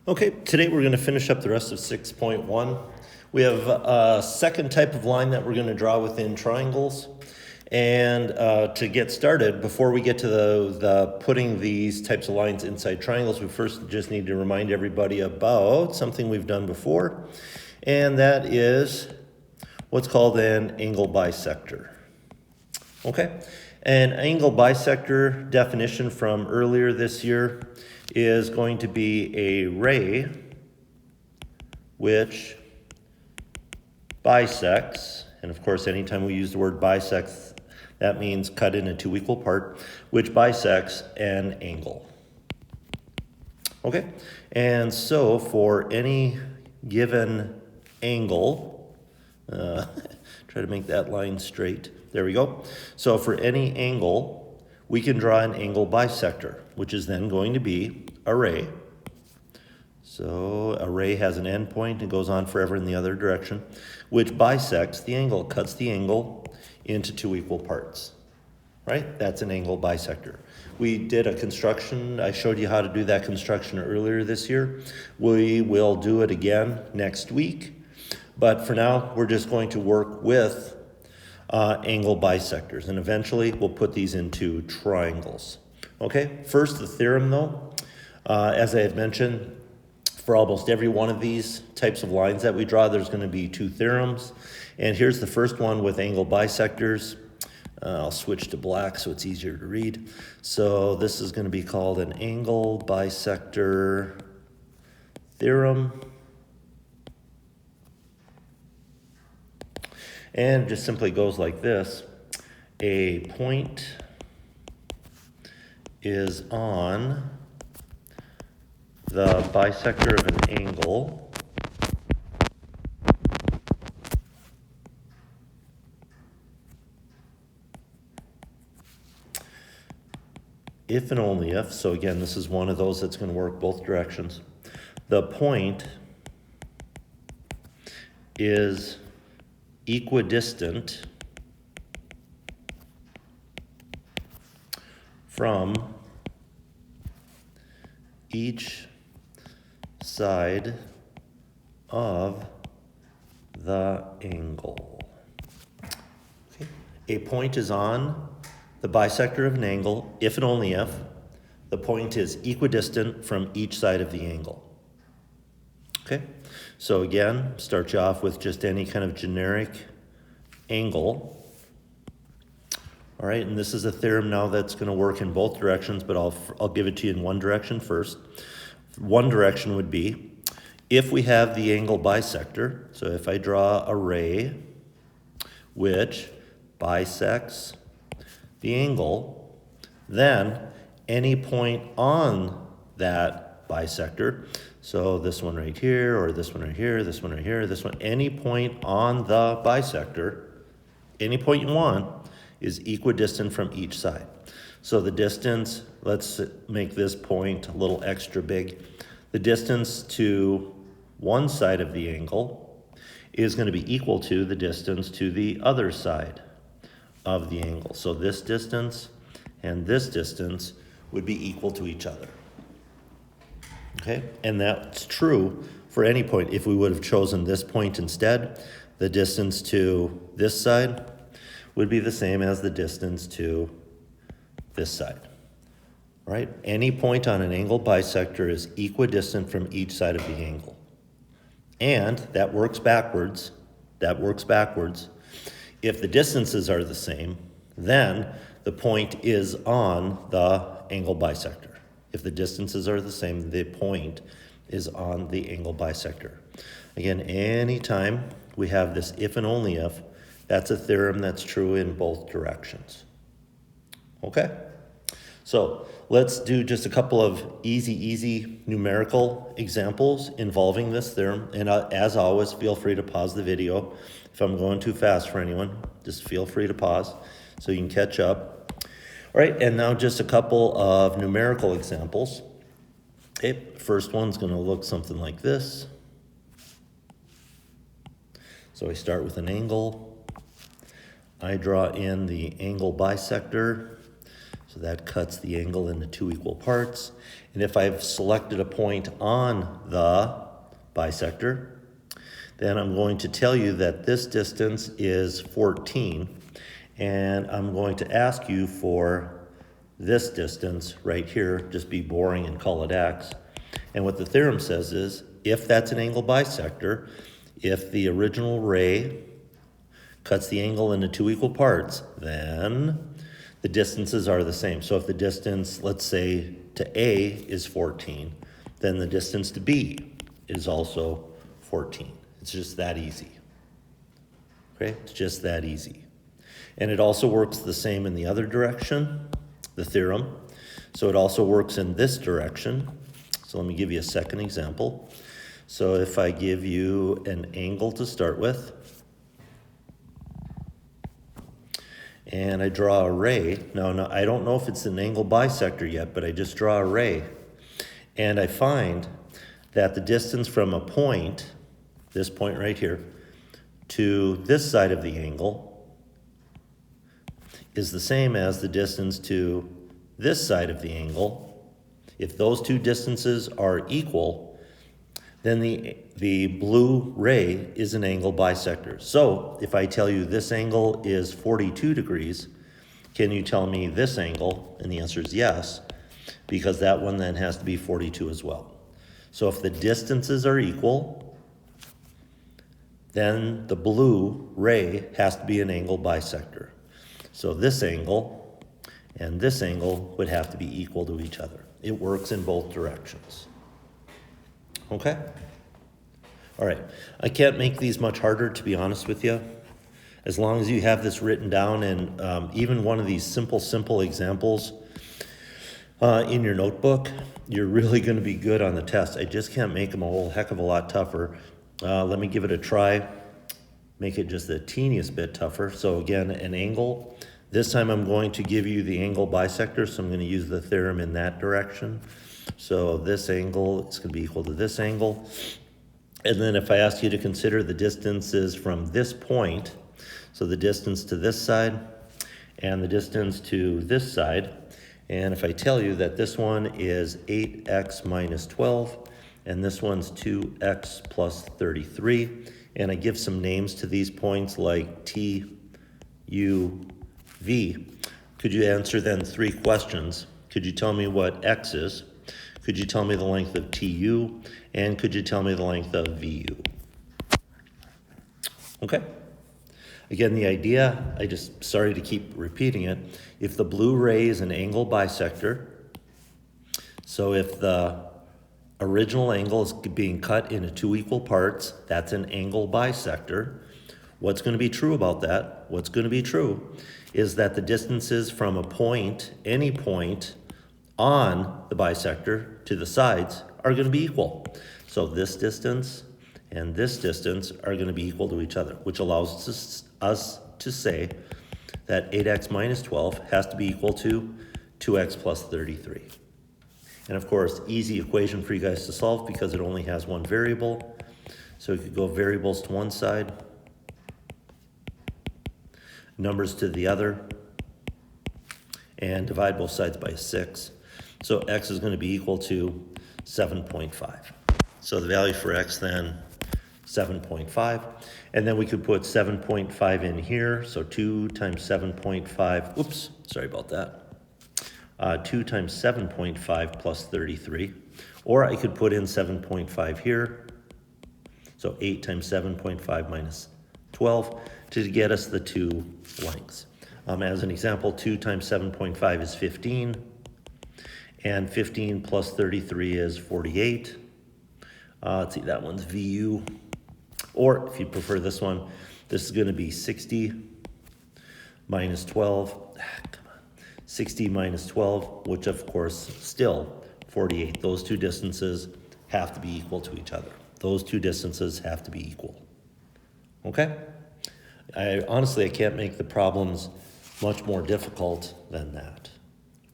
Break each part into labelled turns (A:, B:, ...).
A: Okay, today we're going to finish up the rest of 6.1. We have a second type of line that we're going to draw within triangles. And to get started, before we get to the putting these types of lines inside triangles, we first just need to remind everybody about something we've done before. And that is what's called an angle bisector. Okay, an angle bisector definition from earlier this year is going to be a ray which bisects, and of course anytime we use the word bisects, that means cut in a two equal part, which bisects an angle. Okay, and so for any given angle, try to make that line straight. There we go. So for any angle, we can draw an angle bisector, which is then going to be a ray. So a ray has an endpoint and goes on forever in the other direction, which bisects the angle, cuts the angle into two equal parts, right? That's an angle bisector. We did a construction. I showed you how to do that construction earlier this year. We will do it again next week. But for now, we're just going to work with angle bisectors, and eventually we'll put these into triangles. Okay, first the theorem though. As I had mentioned, for almost every one of these types of lines that we draw, there's going to be two theorems. And here's the first one with angle bisectors. I'll switch to black so it's easier to read. So this is going to be called an angle bisector theorem. And it just simply goes like this. A point is on the bisector of an angle if and only if, so again, this is one of those that's going to work both directions. The point is equidistant from each side of the angle. Okay. A point is on the bisector of an angle if and only if the point is equidistant from each side of the angle. Okay, so again, start you off with just any kind of generic angle. All right, and this is a theorem now that's going to work in both directions, but I'll give it to you in one direction first. One direction would be if we have the angle bisector, so if I draw a ray which bisects the angle, then any point on that bisector, so this one right here, or this one right here, this one right here, this one, any point on the bisector, any point you want, is equidistant from each side. So the distance, let's make this point a little extra big. The distance to one side of the angle is going to be equal to the distance to the other side of the angle. So this distance and this distance would be equal to each other. Okay, and that's true for any point. If we would have chosen this point instead, the distance to this side would be the same as the distance to this side, right? Any point on an angle bisector is equidistant from each side of the angle. And that works backwards. That works backwards. If the distances are the same, then the point is on the angle bisector. If the distances are the same, the point is on the angle bisector. Again, anytime we have this if and only if, that's a theorem that's true in both directions. Okay? So let's do just a couple of easy numerical examples involving this theorem. And as always, feel free to pause the video. If I'm going too fast for anyone, just feel free to pause so you can catch up. All right, and now just a couple of numerical examples. Okay, first one's going to look something like this. So I start with an angle. I draw in the angle bisector. So that cuts the angle into two equal parts. And if I've selected a point on the bisector, then I'm going to tell you that this distance is 14, and I'm going to ask you for this distance right here, just be boring and call it x. And what the theorem says is, if that's an angle bisector, if the original ray cuts the angle into two equal parts, then the distances are the same. So if the distance, let's say, to A is 14, then the distance to B is also 14. It's just that easy. Okay, it's just that easy. And it also works the same in the other direction, the theorem. So it also works in this direction. So let me give you a second example. So if I give you an angle to start with, and I draw a ray. Now, I don't know if it's an angle bisector yet, but I just draw a ray. And I find that the distance from a point, this point right here, to this side of the angle is the same as the distance to this side of the angle. If those two distances are equal, then the blue ray is an angle bisector. So if I tell you this angle is 42 degrees, can you tell me this angle? And the answer is yes, because that one then has to be 42 as well. So if the distances are equal, then the blue ray has to be an angle bisector. So this angle and this angle would have to be equal to each other. It works in both directions. Okay? All right. I can't make these much harder, to be honest with you. As long as you have this written down, and even one of these simple examples in your notebook, you're really going to be good on the test. I just can't make them a whole heck of a lot tougher. Let me give it a try. Make it just the teeniest bit tougher. So again, an angle. This time I'm going to give you the angle bisector, so I'm going to use the theorem in that direction. So this angle is going to be equal to this angle. And then if I ask you to consider the distances from this point, so the distance to this side and the distance to this side, and if I tell you that this one is 8x minus 12, and this one's 2x plus 33, and I give some names to these points like T, U, V, could you answer then three questions? Could you tell me what x is? Could you tell me the length of TU? And could you tell me the length of VU? Okay. Again, the idea, sorry to keep repeating it. If the blue ray is an angle bisector, so if the original angle is being cut into two equal parts, that's an angle bisector. What's going to be true about that? What's going to be true is that the distances from a point, any point, on the bisector to the sides are going to be equal. So this distance and this distance are going to be equal to each other, which allows us to say that 8x minus 12 has to be equal to 2x plus 33. And of course, easy equation for you guys to solve because it only has one variable. So we could go variables to one side, numbers to the other, and divide both sides by 6. So x is going to be equal to 7.5. So the value for x then, 7.5. And then we could put 7.5 in here. So 2 times 7.5, oops, sorry about that. 2 times 7.5 plus 33. Or I could put in 7.5 here. So 8 times 7.5 minus 12 to get us the two lengths. As an example, 2 times 7.5 is 15. And 15 plus 33 is 48. Let's see, that one's VU. Or if you prefer this one, this is going to be 60 minus 12. 60 minus 12, which of course still 48. Those two distances have to be equal to each other. Those two distances have to be equal. Okay? Honestly, I can't make the problems much more difficult than that.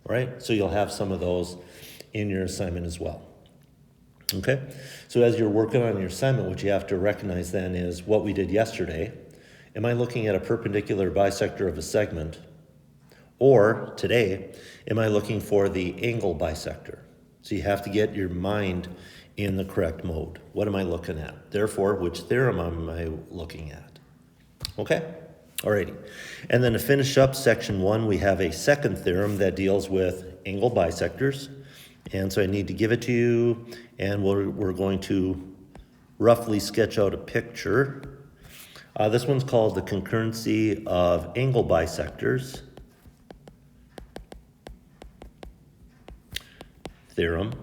A: All right? So you'll have some of those in your assignment as well. Okay? So as you're working on your assignment, what you have to recognize then is what we did yesterday. Am I looking at a perpendicular bisector of a segment, Or today, am I looking for the angle bisector? So you have to get your mind in the correct mode. What am I looking at? Therefore, which theorem am I looking at? Okay? Alrighty. And then to finish up section 1, we have a second theorem that deals with angle bisectors. And so I need to give it to you, and we're going to roughly sketch out a picture. This one's called the concurrency of angle bisectors theorem.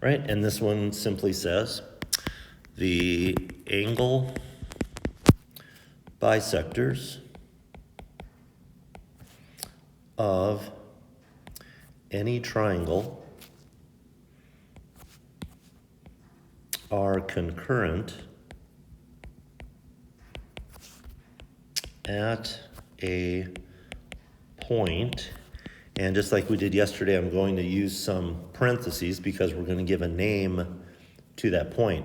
A: Right, and this one simply says the angle bisectors of any triangle are concurrent at a point. And just like we did yesterday, I'm going to use some parentheses because we're going to give a name to that point,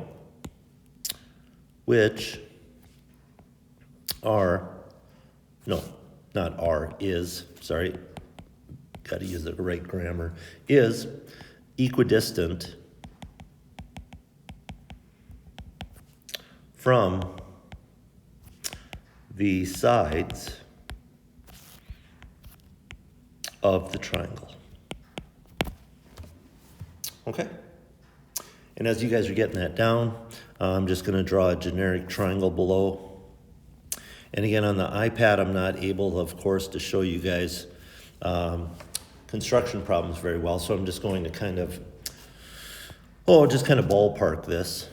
A: which are, no, not are, is, sorry, got to use the right grammar, is equidistant from the sides of the triangle. Okay? And as you guys are getting that down, I'm just going to draw a generic triangle below. And again, on the iPad, I'm not able, of course, to show you guys construction problems very well, so I'm just going to kind of ballpark this.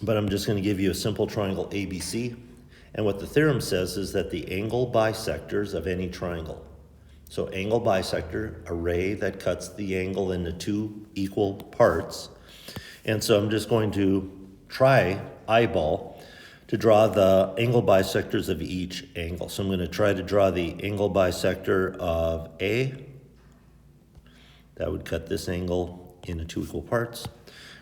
A: But I'm just going to give you a simple triangle ABC. And what the theorem says is that the angle bisectors of any triangle. So angle bisector, a ray that cuts the angle into two equal parts. And so I'm just going to try eyeball to draw the angle bisectors of each angle. So I'm going to try to draw the angle bisector of A. That would cut this angle into two equal parts.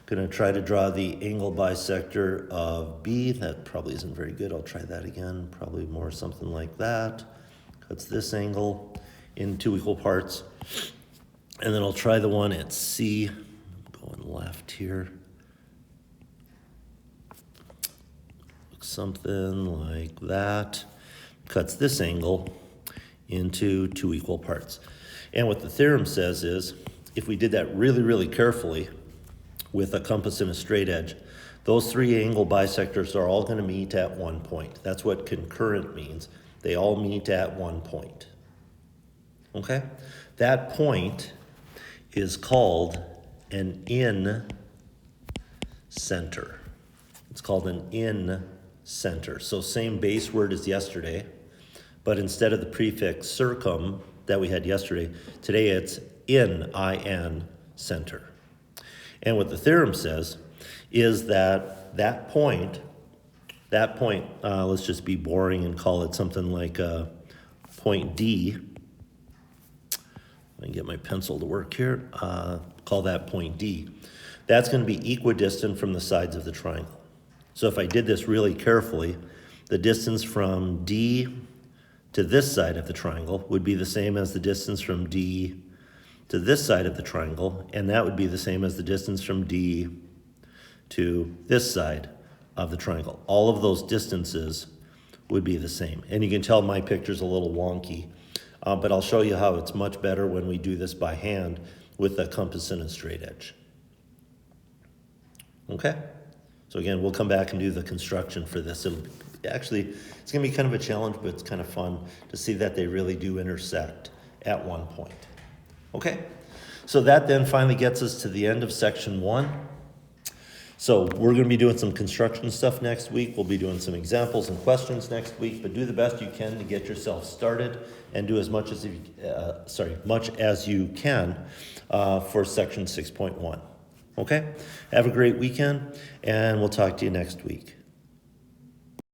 A: Going to try to draw the angle bisector of B. That probably isn't very good. I'll try that again. Probably more something like that. Cuts this angle in two equal parts. And then I'll try the one at C. I'm going left here. Looks something like that. Cuts this angle into two equal parts. And what the theorem says is, if we did that really, really carefully, with a compass and a straight edge, those three angle bisectors are all going to meet at one point. That's what concurrent means. They all meet at one point. Okay? That point is called an in-center. It's called an in-center. So same base word as yesterday, but instead of the prefix circum that we had yesterday, today it's in center. And what the theorem says is that that point, let's just be boring and call it something like point D. I can get my pencil to work here. Call that point D. That's going to be equidistant from the sides of the triangle. So if I did this really carefully, the distance from D to this side of the triangle would be the same as the distance from D to this side of the triangle, and that would be the same as the distance from D to this side of the triangle. All of those distances would be the same. And you can tell my picture's a little wonky, but I'll show you how it's much better when we do this by hand with a compass and a straight edge. Okay? So again, we'll come back and do the construction for this. It's gonna be kind of a challenge, but it's kind of fun to see that they really do intersect at one point. Okay, so that then finally gets us to the end of section 1. So we're going to be doing some construction stuff next week. We'll be doing some examples and questions next week, but do the best you can to get yourself started and do as much as you can for section 6.1. Okay, have a great weekend, and we'll talk to you next week.